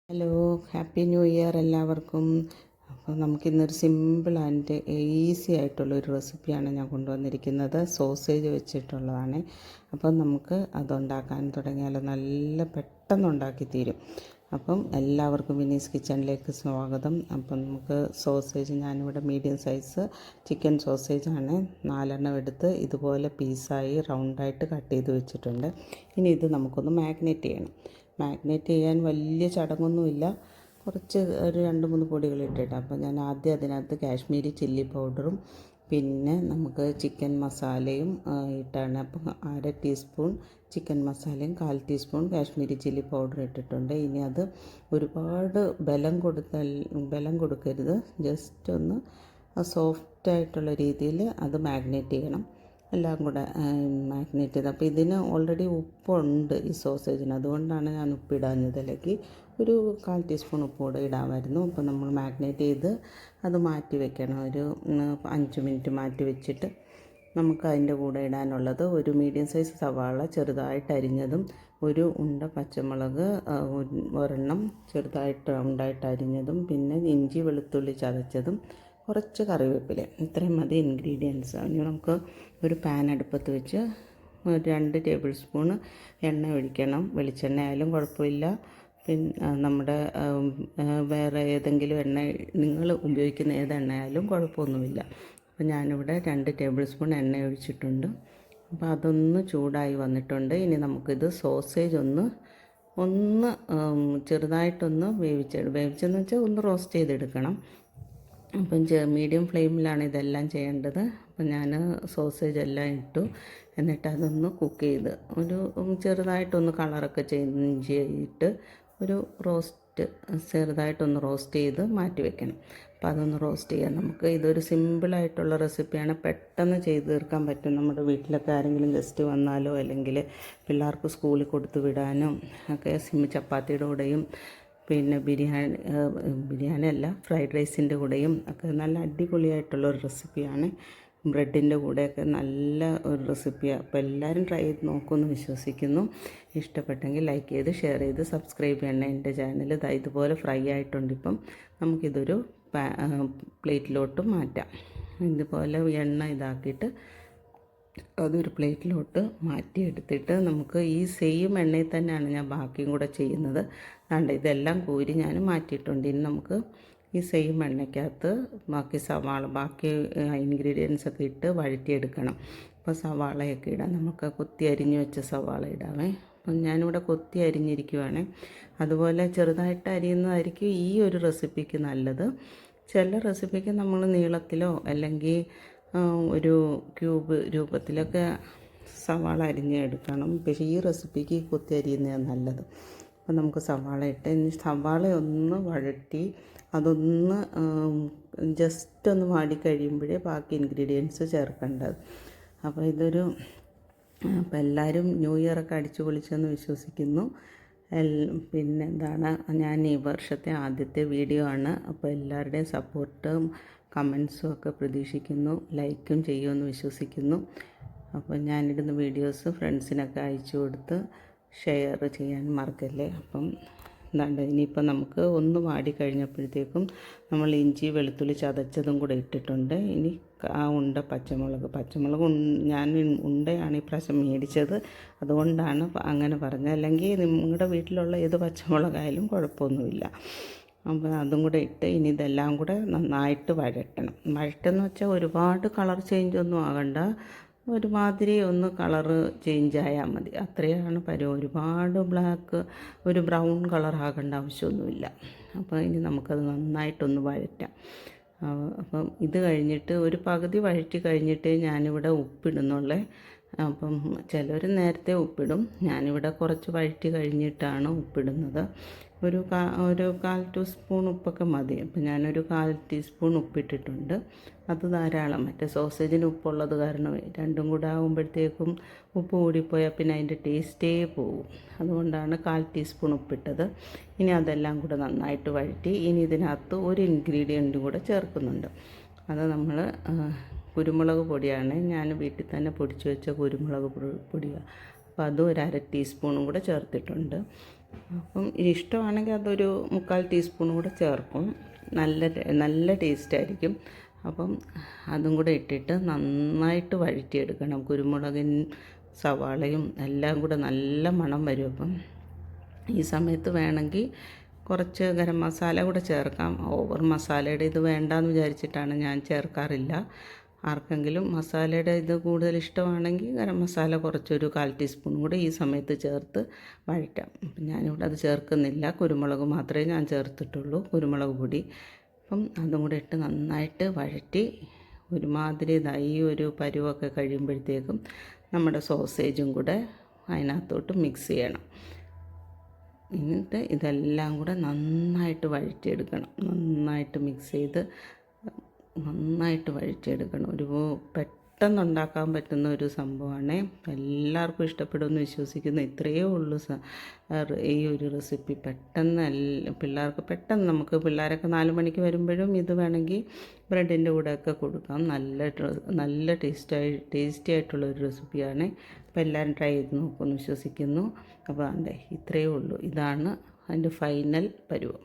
Hello, happy new year എല്ലാവർക്കും. അപ്പോൾ നമുക്കിന്നൊരു സിമ്പിൾ ആൻഡ് ഈസി ആയിട്ടുള്ളൊരു റെസിപ്പിയാണ് ഞാൻ കൊണ്ടുവന്നിരിക്കുന്നത്. സോസേജ് വെച്ചിട്ടുള്ളതാണ്. അപ്പം നമുക്ക് അതുണ്ടാക്കാൻ തുടങ്ങിയാൽ നല്ല പെട്ടെന്ന് ഉണ്ടാക്കി തീരും. അപ്പം എല്ലാവർക്കും വിനീസ് കിച്ചണിലേക്ക് സ്വാഗതം. അപ്പം നമുക്ക് സോസേജ് ഞാനിവിടെ മീഡിയം സൈസ് ചിക്കൻ സോസേജാണ് 4 എടുത്ത് ഇതുപോലെ പീസായി റൗണ്ടായിട്ട് കട്ട് ചെയ്ത് വെച്ചിട്ടുണ്ട്. ഇനി ഇത് നമുക്കൊന്ന് മാഗ്നേറ്റ് ചെയ്യണം. മാഗ്നേറ്റ് ചെയ്യാൻ വലിയ ചടങ്ങൊന്നുമില്ല. കുറച്ച് ഒരു 2-3 പൊടികൾ ഇട്ടിട്ട് അപ്പോൾ ഞാൻ ആദ്യം അതിനകത്ത് കാശ്മീരി ചില്ലി പൗഡറും പിന്നെ നമുക്ക് ചിക്കൻ മസാലയും ഇട്ടാണ്. അപ്പം 1/2 ടീസ്പൂൺ ചിക്കൻ മസാലയും 1/4 ടീസ്പൂൺ കാശ്മീരി ചില്ലി പൗഡർ ഇട്ടിട്ടുണ്ട്. ഇനി അത് ഒരുപാട് ബലം കൊടുക്കരുത്, ജസ്റ്റ് ഒന്ന് സോഫ്റ്റായിട്ടുള്ള രീതിയിൽ അത് മാഗ്നേറ്റ് ചെയ്യണം. എല്ലാം കൂടെ മാഗ്നേറ്റ് ചെയ്ത്, അപ്പോൾ ഇതിന് ഓൾറെഡി ഉപ്പുണ്ട് ഈ സോസേജിന്, അതുകൊണ്ടാണ് ഞാൻ ഉപ്പിടാഞ്ഞത്. അല്ലെങ്കിൽ ഒരു 1/4 ടീസ്പൂൺ ഉപ്പ് കൂടെ ഇടാമായിരുന്നു. അപ്പോൾ നമ്മൾ മാഗ്നേറ്റ് ചെയ്ത് അത് മാറ്റി വെക്കണം. ഒരു 5 മിനിറ്റ് മാറ്റി വെച്ചിട്ട് നമുക്ക് അതിൻ്റെ കൂടെ ഇടാനുള്ളത് ഒരു മീഡിയം സൈസ് സവാള ചെറുതായിട്ട് അരിഞ്ഞതും, ഒരു ഉണ്ട പച്ചമുളക് ഒരെണ്ണം ചെറുതായിട്ട് റൗണ്ടായിട്ട് അരിഞ്ഞതും, പിന്നെ ഇഞ്ചി വെളുത്തുള്ളി ചതച്ചതും, കുറച്ച് കറിവേപ്പില. ഇത്രയും മതി ഇൻഗ്രീഡിയൻസ്. ഇനി നമുക്ക് ഒരു പാൻ അടുപ്പത്ത് വെച്ച് 2 ടേബിൾ സ്പൂൺ എണ്ണ ഒഴിക്കണം. വെളിച്ചെണ്ണ ആയാലും കുഴപ്പമില്ല, പിന്നെ നമ്മുടെ വേറെ ഏതെങ്കിലും എണ്ണ, നിങ്ങൾ ഉപയോഗിക്കുന്ന ഏത് എണ്ണയായാലും കുഴപ്പമൊന്നുമില്ല. അപ്പോൾ ഞാനിവിടെ 2 ടേബിൾ സ്പൂൺ എണ്ണ ഒഴിച്ചിട്ടുണ്ട്. അപ്പോൾ അതൊന്ന് ചൂടായി വന്നിട്ടുണ്ട്. ഇനി നമുക്കിത് സോസേജ് ഒന്ന് ചെറുതായിട്ടൊന്ന് വേവിച്ചെന്ന് വെച്ചാൽ ഒന്ന് റോസ്റ്റ് ചെയ്തെടുക്കണം. അപ്പം മീഡിയം ഫ്ലെയിമിലാണ് ഇതെല്ലാം ചെയ്യേണ്ടത്. അപ്പം ഞാൻ സോസേജ് എല്ലാം ഇട്ടു. എന്നിട്ട് അതൊന്ന് കുക്ക് ചെയ്ത് ഒരു ചെറുതായിട്ടൊന്ന് കളറൊക്കെ ചെയ്തിട്ട് ഒരു ചെറുതായിട്ടൊന്ന് റോസ്റ്റ് ചെയ്ത് മാറ്റി വെക്കണം. അപ്പോൾ അതൊന്ന് റോസ്റ്റ് ചെയ്യാം. നമുക്ക് ഇതൊരു സിമ്പിളായിട്ടുള്ള റെസിപ്പിയാണ്, പെട്ടെന്ന് ചെയ്ത് തീർക്കാൻ പറ്റും. നമ്മുടെ വീട്ടിലൊക്കെ ആരെങ്കിലും ഗസ്റ്റ് വന്നാലോ അല്ലെങ്കിൽ പിള്ളേർക്ക് സ്കൂളിൽ കൊടുത്തു വിടാനും ഒക്കെ ചപ്പാത്തിയുടെ കൂടെയും പിന്നെ ബിരിയാണി അല്ല, ഫ്രൈഡ് റൈസിൻ്റെ കൂടെയും ഒക്കെ നല്ല അടിപൊളിയായിട്ടുള്ളൊരു റെസിപ്പിയാണ്. ബ്രെഡിൻ്റെ കൂടെയൊക്കെ നല്ല ഒരു റെസിപ്പിയാണ്. അപ്പോൾ എല്ലാവരും ട്രൈ ചെയ്ത് നോക്കുമെന്ന് വിശ്വസിക്കുന്നു. ഇഷ്ടപ്പെട്ടെങ്കിൽ ലൈക്ക് ചെയ്ത് ഷെയർ ചെയ്ത് സബ്സ്ക്രൈബ് ചെയ്യണം എൻ്റെ ചാനൽ. ഇതുപോലെ ഫ്രൈ ആയിട്ടുണ്ട്. ഇപ്പം നമുക്കിതൊരു പ്ലേറ്റിലോട്ട് മാറ്റാം. ഇതുപോലെ എണ്ണ ഇതാക്കിയിട്ട് അതൊരു പ്ലേറ്റിലോട്ട് മാറ്റിയെടുത്തിട്ട് നമുക്ക് ഈ സെയിം എണ്ണയിൽ തന്നെയാണ് ഞാൻ ബാക്കിയും കൂടെ ചെയ്യുന്നത്. അതുകൊണ്ട് ഇതെല്ലാം കോരി ഞാൻ മാറ്റിയിട്ടുണ്ട്. ഇനി നമുക്ക് ഈ സെയിം എണ്ണയ്ക്കകത്ത് ബാക്കി ഇൻഗ്രീഡിയൻസ് ഒക്കെ ഇട്ട് വഴറ്റിയെടുക്കണം. അപ്പോൾ സവാളയൊക്കെ ഇടാം. നമുക്ക് കൊത്തി അരിഞ്ഞ് വെച്ച സവാള ഇടാമേ. അപ്പം ഞാനിവിടെ കൊത്തി അരിഞ്ഞിരിക്കുവാണ്. അതുപോലെ ചെറുതായിട്ട് അരിയുന്നതായിരിക്കും ഈ ഒരു റെസിപ്പിക്ക് നല്ലത്. ചില റെസിപ്പിക്ക് നമ്മൾ നീളത്തിലോ അല്ലെങ്കിൽ ഒരു ക്യൂബ് രൂപത്തിലൊക്കെ സവാള അരിഞ്ഞെടുക്കണം. പക്ഷേ ഈ റെസിപ്പിക്ക് കൊത്തി അരിയുന്നതാണ് നല്ലത്. അപ്പോൾ നമുക്ക് സവാള ഇട്ട് ഇനി സവാള ഒന്ന് വഴറ്റി അതൊന്ന് ജസ്റ്റ് ഒന്ന് വാടിക്കഴിയുമ്പോഴേ ബാക്കി ഇൻഗ്രീഡിയൻസ് ചേർക്കേണ്ടത്. അപ്പോൾ അപ്പോൾ എല്ലാവരും ന്യൂ ഇയറൊക്കെ അടിച്ചു പൊളിച്ചെന്ന് വിശ്വസിക്കുന്നു. പിന്നെ എന്താണ്, ഞാൻ ഈ വർഷത്തെ ആദ്യത്തെ വീഡിയോ ആണ്. അപ്പോൾ എല്ലാവരുടെയും സപ്പോർട്ടും കമൻസും ഒക്കെ പ്രതീക്ഷിക്കുന്നു. ലൈക്കും ചെയ്യുമെന്ന് വിശ്വസിക്കുന്നു. അപ്പോൾ ഞാനിടുന്ന വീഡിയോസ് ഫ്രണ്ട്സിനൊക്കെ അയച്ചു കൊടുത്ത് ഷെയർ ചെയ്യാൻ മറക്കല്ലേ. അപ്പം എന്താണ്ട് ഇനിയിപ്പോൾ നമുക്ക് ഒന്ന് വാടിക്കഴിഞ്ഞപ്പോഴത്തേക്കും നമ്മൾ ഇഞ്ചി വെളുത്തുള്ളി ചതച്ചതും കൂടെ ഇട്ടിട്ടുണ്ട്. ഇനി ആ പച്ചമുളക് ഞാൻ ഉണ്ടയാണ് ഈ പ്രാവശ്യം മേടിച്ചത്, അതുകൊണ്ടാണ് അങ്ങനെ പറഞ്ഞത്. അല്ലെങ്കിൽ നിങ്ങളുടെ വീട്ടിലുള്ള ഏത് പച്ചമുളകായാലും കുഴപ്പമൊന്നുമില്ല. അപ്പോൾ അതും കൂടെ ഇട്ട് ഇനി ഇതെല്ലാം കൂടെ നന്നായിട്ട് വഴട്ടെന്ന് വെച്ചാൽ ഒരുപാട് കളർ ചേഞ്ചൊന്നും ആകണ്ട, ഒരുമാതിരി ഒന്ന് കളറ് ചേഞ്ചായാൽ മതി, അത്രയാണ് ഒരുപാട് ഒരു ബ്രൗൺ കളർ ആകേണ്ട ആവശ്യമൊന്നുമില്ല. അപ്പോൾ ഇനി നമുക്കത് നന്നായിട്ടൊന്ന് വഴറ്റാം. അപ്പം ഇത് കഴിഞ്ഞിട്ട് ഒരു പകുതി വഴറ്റി കഴിഞ്ഞിട്ട് ഞാനിവിടെ ഉപ്പിടുന്നുള്ളേ. അപ്പം ചിലർ നേരത്തെ ഉപ്പിടും, ഞാനിവിടെ കുറച്ച് വഴറ്റി കഴിഞ്ഞിട്ടാണ് ഉപ്പിടുന്നത്. ഒരു 1/4 ടീസ്പൂൺ ഉപ്പൊക്കെ മതി. അപ്പം ഞാനൊരു 1/4 ടീസ്പൂൺ ഉപ്പിട്ടിട്ടുണ്ട്. അത് ധാരാളം. മറ്റേ സോസേജിന് ഉപ്പുള്ളത് കാരണം രണ്ടും കൂടെ ആകുമ്പോഴത്തേക്കും ഉപ്പ് കൂടിപ്പോയാൽ പിന്നെ അതിൻ്റെ ടേസ്റ്റേ പോകും. അതുകൊണ്ടാണ് 1/4 ടീസ്പൂൺ ഉപ്പിട്ടത്. ഇനി അതെല്ലാം കൂടെ നന്നായിട്ട് വഴറ്റി ഇനി ഇതിനകത്ത് ഒരു ഇൻഗ്രീഡിയൻറ്റും കൂടെ ചേർക്കുന്നുണ്ട്. അത് നമ്മൾ കുരുമുളക് പൊടിയാണ്. ഞാൻ വീട്ടിൽ തന്നെ പൊടിച്ച് വെച്ച കുരുമുളക് പൊടിയാണ്. അപ്പോൾ അതും ഒരു 1/2 ടീസ്പൂണും കൂടെ ചേർത്തിട്ടുണ്ട്. അപ്പം ഇഷ്ടമാണെങ്കിൽ അതൊരു 3/4 ടീസ്പൂൺ കൂടെ ചേർക്കും. നല്ല ടേസ്റ്റായിരിക്കും. അപ്പം അതും കൂടെ ഇട്ടിട്ട് നന്നായിട്ട് വഴറ്റിയെടുക്കണം. കുരുമുളകും സവാളയും എല്ലാം കൂടെ നല്ല മണം വരും. അപ്പം ഈ സമയത്ത് വേണമെങ്കിൽ കുറച്ച് ഗരം മസാല കൂടെ ചേർക്കാം. ഓവർ മസാലയുടെ ഇത് വേണ്ടാന്ന് വിചാരിച്ചിട്ടാണ് ഞാൻ ചേർക്കാറില്ല. ആർക്കെങ്കിലും മസാലയുടെ ഇത് കൂടുതൽ ഇഷ്ടമാണെങ്കിൽ ഗരം മസാല കുറച്ചൊരു 1/4 ടീസ്പൂൺ കൂടി ഈ സമയത്ത് ചേർത്ത് വഴറ്റാം. അപ്പം ഞാനിവിടെ അത് ചേർക്കുന്നില്ല, കുരുമുളക് മാത്രമേ ഞാൻ ചേർത്തിട്ടുള്ളൂ, കുരുമുളക് പൊടി. അപ്പം അതും കൂടെ ഇട്ട് നന്നായിട്ട് വഴറ്റി ഒരുമാതിരി ഈ ഒരു പരുവൊക്കെ കഴിയുമ്പോഴത്തേക്കും നമ്മുടെ സോസേജും കൂടെ അതിനകത്തോട്ട് മിക്സ് ചെയ്യണം. എന്നിട്ട് ഇതെല്ലാം കൂടെ നന്നായിട്ട് വഴറ്റിയെടുക്കണം. നന്നായിട്ട് മിക്സ് ചെയ്ത് നന്നായിട്ട് വഴറ്റിയെടുക്കണം. പെട്ടെന്നുണ്ടാക്കാൻ പറ്റുന്ന ഒരു സംഭവമാണ്. എല്ലാവർക്കും ഇഷ്ടപ്പെടുമെന്ന് വിശ്വസിക്കുന്നു. ഇത്രയേ ഉള്ളൂ ഈ ഒരു റെസിപ്പി. പിള്ളേർക്ക് പെട്ടെന്ന് നമുക്ക് പിള്ളേരൊക്കെ 4 മണിക്ക് വരുമ്പോഴും ഇത് വേണമെങ്കിൽ ബ്രെഡിൻ്റെ കൂടെയൊക്കെ കൊടുക്കാം. നല്ല ടേസ്റ്റി ആയിട്ടുള്ളൊരു റെസിപ്പിയാണ്. അപ്പോൾ എല്ലാവരും ട്രൈ ചെയ്ത് നോക്കുമെന്ന് വിശ്വസിക്കുന്നു. അപ്പോൾ ഇത്രയേ ഉള്ളൂ. ഇതാണ് അതിൻ്റെ ഫൈനൽ പരുവം.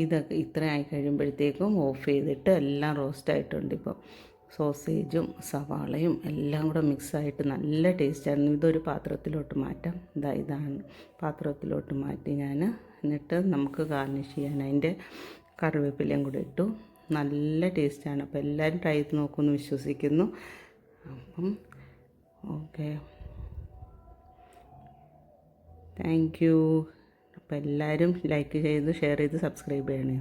ഇതൊക്കെ ഇത്രയായി കഴിയുമ്പോഴത്തേക്കും ഓഫ് ചെയ്തിട്ട് എല്ലാം റോസ്റ്റായിട്ടുണ്ട്. ഇപ്പോൾ സോസേജും സവാളയും എല്ലാം കൂടെ മിക്സായിട്ട് നല്ല ടേസ്റ്റായിരുന്നു. ഇതൊരു പാത്രത്തിലോട്ട് മാറ്റാം. ഇതാണ് പാത്രത്തിലോട്ട് മാറ്റി ഞാൻ. എന്നിട്ട് നമുക്ക് ഗാർണിഷ് ചെയ്യാൻ അതിൻ്റെ കറിവേപ്പിലയും കൂടെ ഇട്ടു. നല്ല ടേസ്റ്റാണ്. അപ്പോൾ എല്ലാവരും ട്രൈ ചെയ്ത് നോക്കുമെന്ന് വിശ്വസിക്കുന്നു. അപ്പം ഓക്കെ, താങ്ക് യു. അപ്പോൾ എല്ലാവരും ലൈക്ക് ചെയ്ത് ഷെയർ ചെയ്ത് സബ്സ്ക്രൈബ് ചെയ്യണേ.